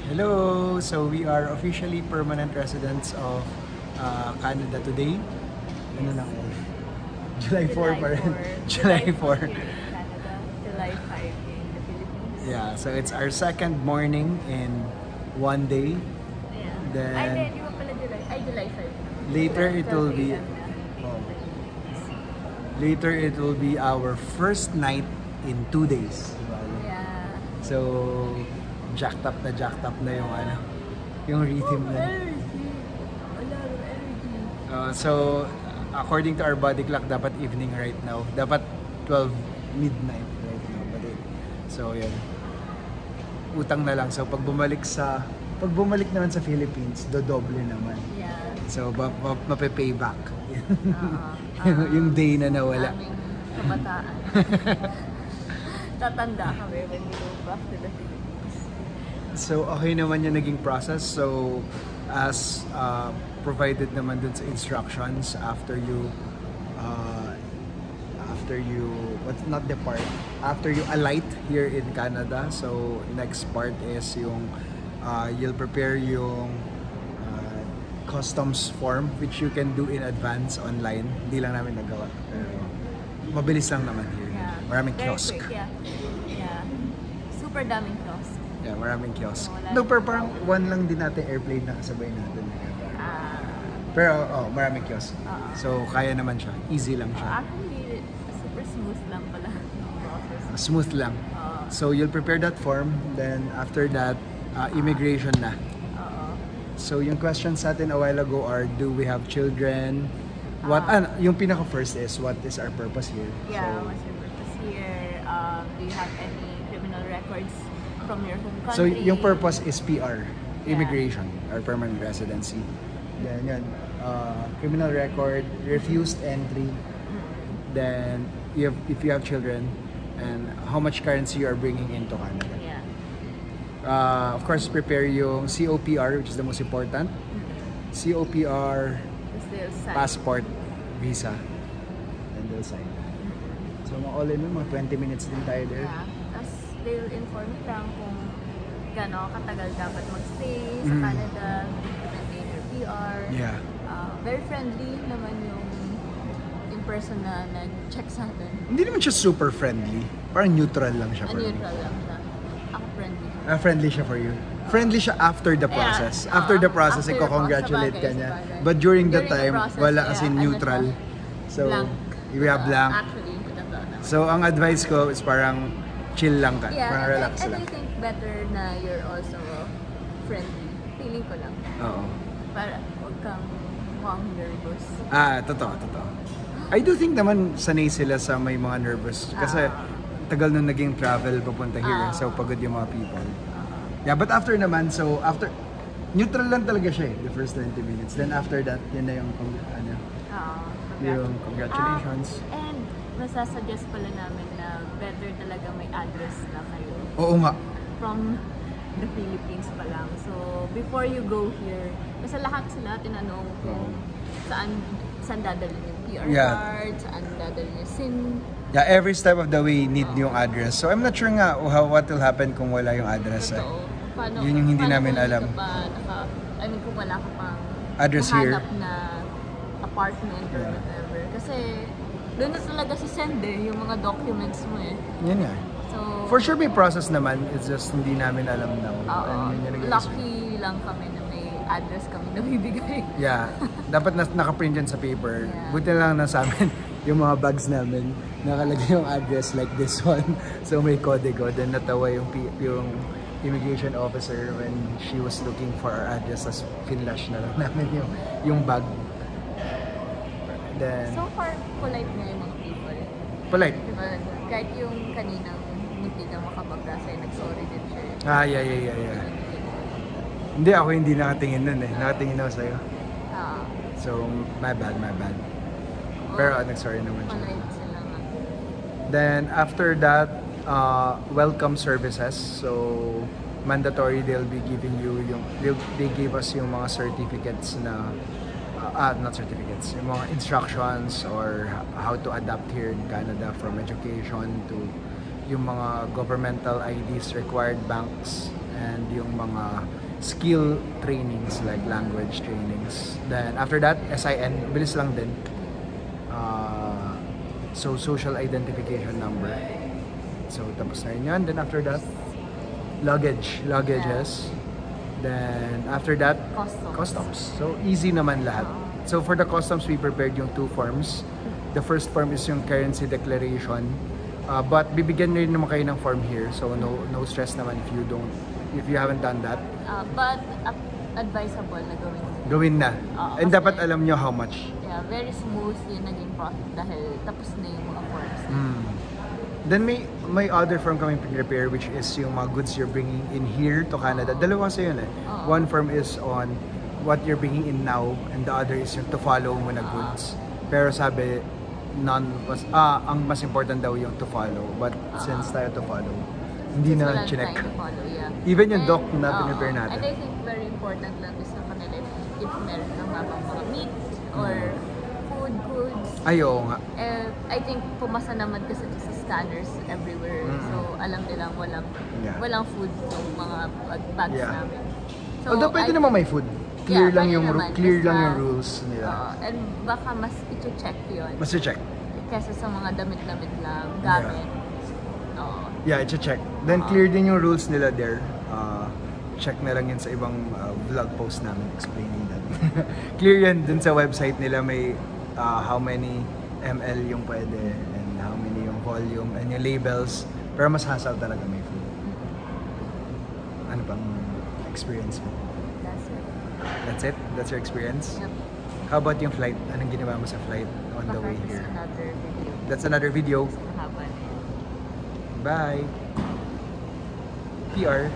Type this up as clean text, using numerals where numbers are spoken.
Hello! So we are officially permanent residents of Canada today. Ano na ngayon? July 4 pa rin. July 4. Here in Canada, July 5 in the Philippines. Yeah, so it's our second morning in one day. Yeah. Then- Ay, hindi mo pala July. Ay, July 5. Later it will 12 be a.m. na. oh, later it will be our first night in 2 days. Yeah. So jacked up na yung yung rhythm na. Energy. Wala rin energy. So according to our body clock, dapat evening right now. Dapat 12 midnight right now. So yun. Utang na lang. So pag bumalik naman sa Philippines, dodoble naman. Yeah. So mape-payback. Yung Yung day na nawala. aming kabataan. Tatanda kami when we go back to the Philippines. So okay naman yung naging process. So as provided naman dun sa instructions after you after you alight here in Canada. So next part is yung you'll prepare yung customs form which you can do in advance online. Hindi lang namin nagawa. Pero mabilis lang naman here. Yeah. Maraming Very kiosk. quick, yeah. Yeah. Super daming kiosk. Yeah, maraming kiosk. Wala No, pero parang one lang din natin airplane na kasabay natin. Ah. Pero maraming kiosk. So kaya naman siya. Easy lang siya. Actually, super smooth lang pala ang process. Smooth lang. So you'll prepare that form, then after that, immigration na. So yung questions natin a while ago are, do we have children? Yung pinaka first is, what is our purpose here? Yeah, what's your purpose here? Do you have any criminal records from your home So country? yung purpose is PR, immigration, or permanent residency. Then yun, criminal record, refused entry. Then if you have children, and how much currency you are bringing into Canada. Yeah. Of course, prepare yung COPR, which is the most important. COPR, Still sad. passport, visa, and they'll sign. So all in all, mga 20 minutes din tayo there. Yeah. Tapos they'll inform you lang kung gano'n katagal dapat magstay sa Canada, maintain your PR. Yeah. Very friendly naman yung in-person na nag-check sa atin. Hindi naman siya super friendly. Parang neutral lang siya for me. Neutral lang siya. Ako friendly. Friendly siya for you. Friendly siya after the process. After the process, after the iko-congratulate ka process, niya. sabagay. But during the During the time, process, wala yeah, kasi ano neutral. siya? So, Blank. we have blank. Actually, that's So, ang advice ko is parang chill lang ka. yeah, Parang relax and lang. I think better na you're also friendly. Feeling ko lang. Oo. Para huwag kang mukhang nervous. Totoo. I do think naman sanay sila sa may mga nervous. Kasi tagal nung naging travel papunta here. So, pagod yung mga people. Yeah, but after naman, neutral lang talaga siya the first 20 minutes. Then after that, yun na yung, yung congratulations. And masasuggest pala namin na better talaga may address na kayo Oo nga. from the Philippines pa lang. So, before you go here, kasi lahat sila tinanong kung saan dadalhin yung PR card, saan dadalhin yung SIM. Yeah, every step of the way need yung address. So I'm not sure nga what will happen kung wala yung address. Paano, Yun yung hindi paano namin kung alam. Ka pa, kung wala ka pang Address here. mahanap na apartment or whatever. Kasi doon na talaga si send yung mga documents mo Yun nga. So, For sure may process naman. It's just hindi namin alam na. lucky lang kami na may address kami na bibigay. Yeah. Dapat nakaprint yan sa paper. Yeah. Buti lang na sa amin yung mga bags namin. Nakalagay yung address like this one. So may kodigo. Then natawa yung immigration officer when she was looking for our address, as finlash na lang namin yung bag. Then, So far, polite na yung mga people. polite. Diba? Kahit yung kaninang hindi na makabagda sa'yo, nag-sorry din siya. Yeah. Hindi, ako hindi nakatingin nun Nakatingin ako sa'yo. So, my bad. Pero nag-sorry naman siya. Polite sila nga. Then, after that, welcome services. So, mandatory they'll be giving you they gave us yung mga certificates na not certificates, yung mga instructions or how to adapt here in Canada, from education to yung mga governmental IDs, required banks and yung mga skill trainings like language trainings. Then after that, SIN, bilis lang din. So social identification number. So tapos na yun. Then after that, luggages. Then after that, customs. So easy naman lahat. So for the customs, we prepared yung 2 forms. The first form is yung currency declaration. But bibigyan rin naman kayo ng form here. So no stress naman if you haven't done that. But advisable na Gawin na. And dapat alam nyo how much. Yeah, very smooth yung naging process dahil tapos na yung mga forms. Then may other form kami prepare, which is yung mga goods you're bringing in here to Canada. Dalawa kasi yun eh. One form is on what you're bringing in now, and the other is yung to follow mo na goods. Pero sabi, ang mas important daw yung to follow. But since tayo to follow, hindi na chinek. Even yung doc na prepare natin. And I think very important lang is sa kanila if meron kang mga meat or food goods. Ayaw nga. I think pumasa naman kasi sa scanners everywhere. So alam nilang walang food yung mga bags namin. So, although pwede naman may food. Clear lang yung rules nila. And baka mas i-check yun. Mas i-check. Kesa sa mga damit-damit lang, gamit. Yeah, i-check. Then clear din yung rules nila there. Check na lang yun sa ibang vlog post namin explaining that. Clear yan dun sa website nila, may how many ml yung pwede and how many yung volume and yung labels. Pero mas hassle talaga may food. Ano bang experience mo? That's it? That's your experience? Yep. How about yung flight? Anong ginawa mo sa flight on the way here? That's another video. That's another video. Bye! PR.